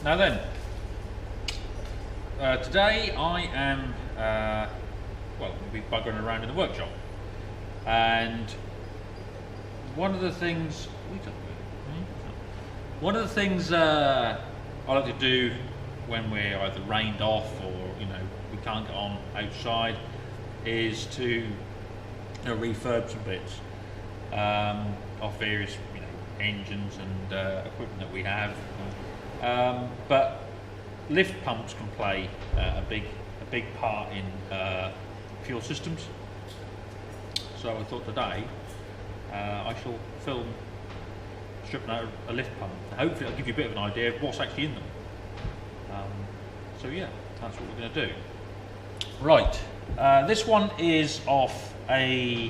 Now then, today I am well, we'll be buggering around in the workshop, and one of the things I like to do when we're either rained off or we can't get on outside is to refurb some bits of various engines and equipment that we have, but lift pumps can play a big part in fuel systems. So I thought today I shall film stripping out a lift pump. Hopefully I'll give you a bit of an idea of what's actually in them. So yeah, that's what we're going to do. Right, this one is off a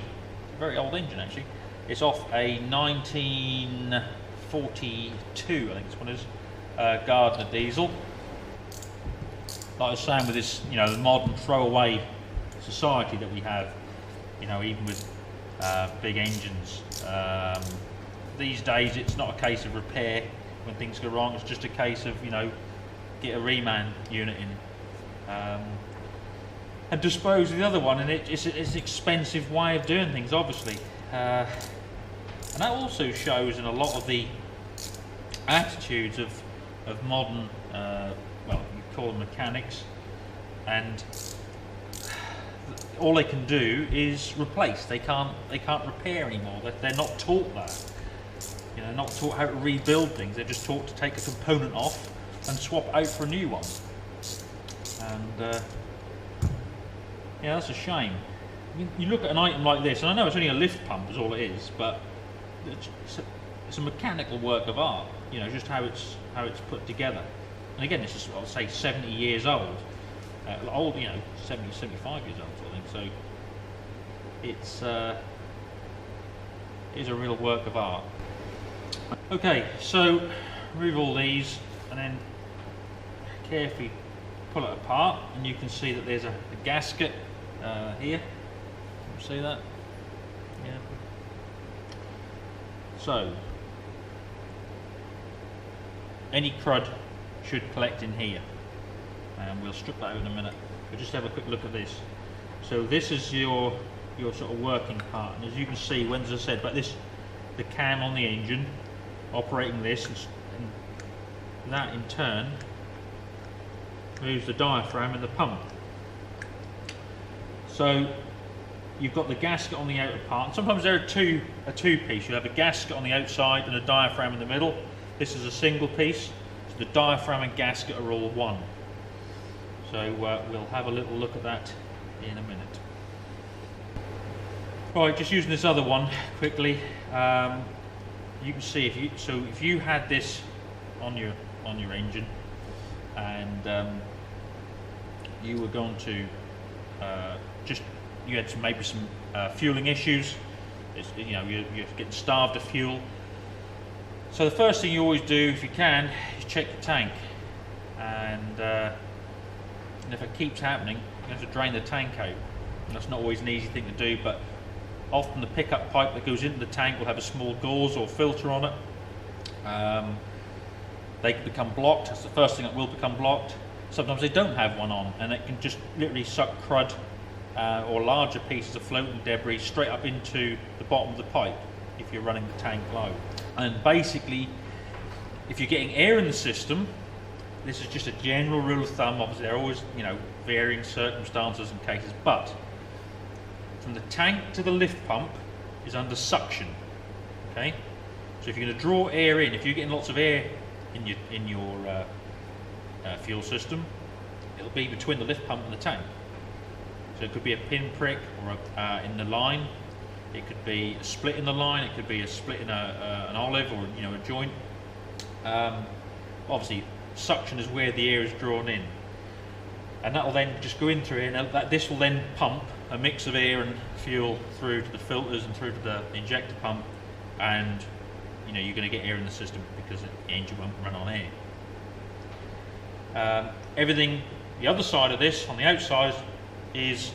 very old engine actually. It's off a 1942, I think this one is, Gardner diesel. Like I was saying, with this, the modern throwaway society that we have, even with big engines, these days it's not a case of repair when things go wrong. It's just a case of get a reman unit in and dispose of the other one, and it's an expensive way of doing things, obviously, and that also shows in a lot of the attitudes of modern well, you call them mechanics, and all they can do is replace. They can't repair anymore. They're not taught that. They're not taught how to rebuild things. They're just taught to take a component off and swap it out for a new one. And yeah, that's a shame. I mean, you look at an item like this, and I know it's only a lift pump is all it is, but it's a mechanical work of art. Just how it's put together. And again, this is, I'll say, 70 years old. Old, 70, 75 years old, I think. So it's a real work of art. Okay, so remove all these and then carefully pull it apart, and you can see that there's a gasket here. Can you see that? Yeah. So any crud should collect in here, and we'll strip that out in a minute. We'll just have a quick look at this. So this is your sort of working part, and as you can see, when, as I said, but the cam on the engine operating this, and that in turn moves the diaphragm and the pump. So you've got the gasket on the outer part. Sometimes they're a two piece. You have a gasket on the outside and a diaphragm in the middle. This is a single piece. So the diaphragm and gasket are all one. So we'll have a little look at that in a minute. Right, just using this other one quickly. You can see if you had this on your engine, and you were going to you had maybe some fueling issues. You're getting starved of fuel. So the first thing you always do, if you can, is check your tank, and if it keeps happening, you have to drain the tank out. And that's not always an easy thing to do, but often the pickup pipe that goes into the tank will have a small gauze or filter on it. They can become blocked. That's the first thing that will become blocked. Sometimes they don't have one on, and it can just literally suck crud or larger pieces of floating debris straight up into the bottom of the pipe if you're running the tank low. And basically, if you're getting air in the system, this is just a general rule of thumb. Obviously, there are always varying circumstances and cases, but from the tank to the lift pump is under suction. Okay, so if you're going to draw air in, if you're getting lots of air in your fuel system, it'll be between the lift pump and the tank. So it could be a pinprick or in the line. It could be a split in the line. It could be a split in an olive or a joint. Obviously, suction is where the air is drawn in, and that will then just go in through here. And this will then pump a mix of air and fuel through to the filters and through to the injector pump, and you're going to get air in the system because the engine won't run on air. Everything, the other side of this, on the outside, is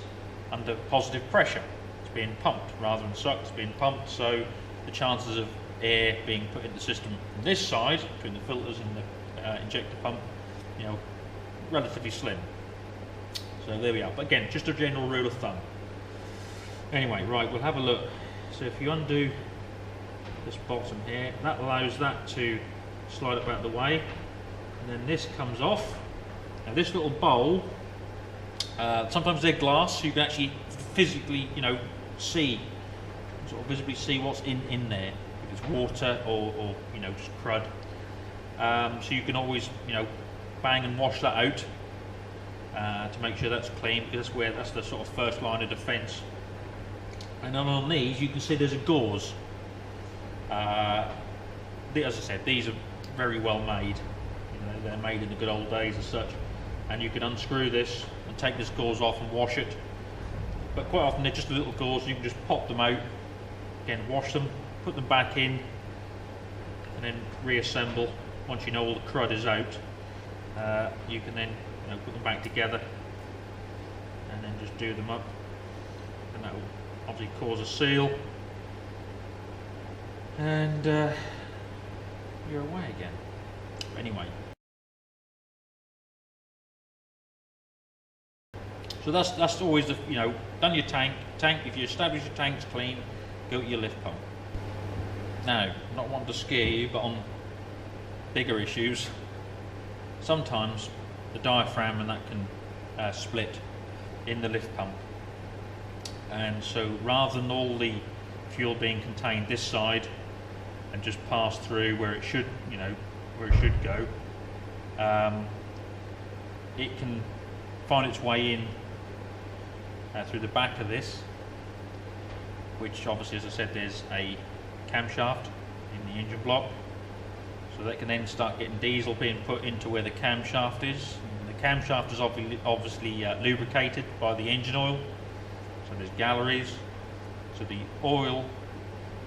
under positive pressure. It's being pumped rather than sucked. It's being pumped, so the chances of air being put in the system from this side, between the filters and the injector pump, you know, relatively slim. So there we are. But again, just a general rule of thumb. Anyway, right, we'll have a look. So if you undo this bottom here, that allows that to slide up out of the way, and then this comes off. Now this little bowl, sometimes they're glass, so you can actually physically, you know, see, sort of visibly see what's in there. If it's water or you know, just crud. So you can always, you know, bang and wash that out to make sure that's clean, because that's the sort of first line of defence. And then on these, you can see there's a gauze. As I said, these are very well made. You know, they're made in the good old days as such. And you can unscrew this and take this gauze off and wash it. But quite often they're just a little gauze. You can just pop them out, again, wash them, put them back in, and then reassemble. Once you know all the crud is out, you can then, you know, put them back together and then just do them up, and that will obviously cause a seal, and you're away again. Anyway, so that's always the, you know, done your tank. If you establish your tank's clean, go to your lift pump. Now, not wanting to scare you, but on bigger issues, sometimes the diaphragm and that can split in the lift pump, and so rather than all the fuel being contained this side and just pass through where it should, you know, where it should go, it can find its way in through the back of this, which obviously, as I said, there's a camshaft in the engine block, so that can then start getting diesel being put into where the camshaft is. And the camshaft is obviously lubricated by the engine oil, so there's galleries, so the oil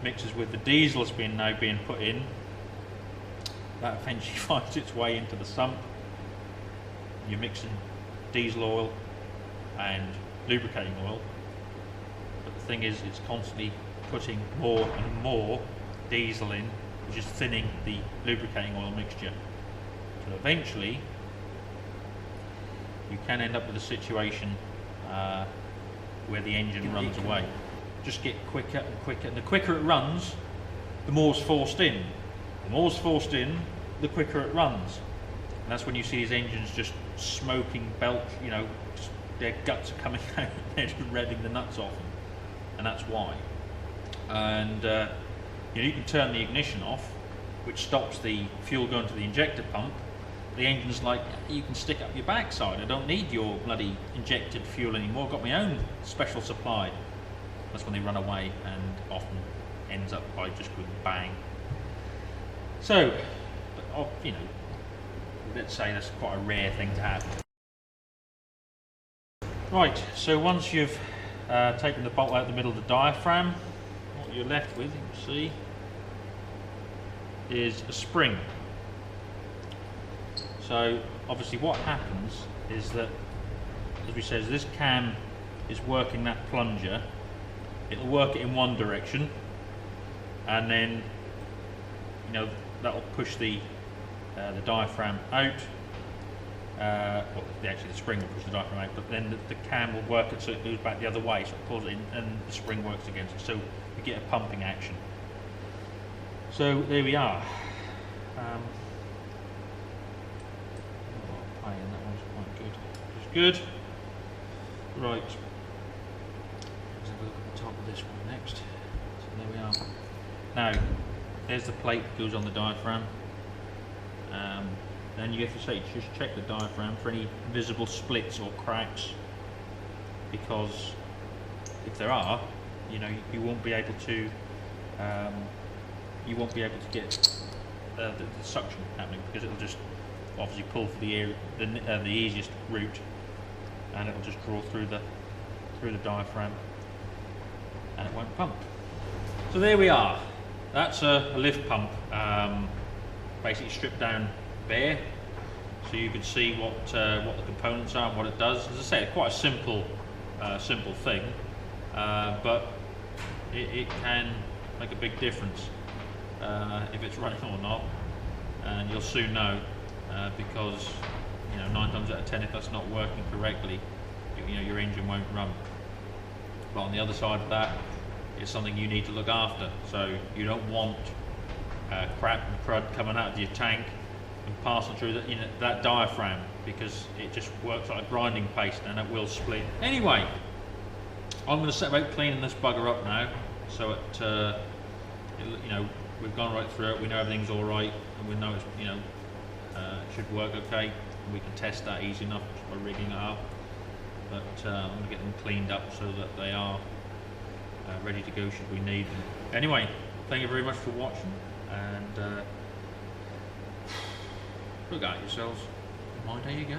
mixes with the diesel that's now being put in. That eventually finds its way into the sump. You're mixing diesel oil and lubricating oil, but the thing is, it's constantly putting more and more diesel in, which is thinning the lubricating oil mixture. So eventually you can end up with a situation where the engine runs away. Just get quicker and quicker, and the quicker it runs, the more is forced in. The more is forced in, the quicker it runs. And that's when you see these engines just smoking, belch, you know, just their guts are coming out, they're just revving the nuts off them. And that's why. And you can turn the ignition off, which stops the fuel going to the injector pump. The engine's like, you can stick up your backside, I don't need your bloody injected fuel anymore, I've got my own special supply. That's when they run away, and often ends up by just going bang. So, you know, let's say that's quite a rare thing to happen. Right, so once you've taken the bolt out the middle of the diaphragm, what you're left with, you can see, is a spring. So obviously what happens is that, as we said, this cam is working that plunger. It'll work it in one direction, and then, you know, that'll push the diaphragm out. Well, actually the spring will push the diaphragm out, but then the cam will work it so it goes back the other way, so it pulls it in and the spring works against it, so we get a pumping action. So there we are. That one's quite good. It's good. Right. Let's have a look at the top of this one next. So there we are. Now, there's the plate that goes on the diaphragm. Then you have to say, just check the diaphragm for any visible splits or cracks, because if there are, you know, you won't be able to get the suction happening, because it'll just obviously pull for the easiest route, and it'll just draw through the diaphragm, and it won't pump. So there we are. That's a lift pump, basically stripped down bare, so you can see what the components are and what it does. As I say, it's quite a simple thing, but it can make a big difference if it's running or not, and you'll soon know because 9 times out of 10, if that's not working correctly, your engine won't run. But on the other side of that, it's something you need to look after. So you don't want crap and crud coming out of your tank and passing through that diaphragm, because it just works like a grinding paste and it will split. Anyway, I'm going to set about cleaning this bugger up now, so we've gone right through it. We know everything's all right, and we know it should work okay. We can test that easy enough by rigging it up. But I'm going to get them cleaned up so that they are ready to go should we need them. Anyway, thank you very much for watching, and look at yourselves. Mind how you go.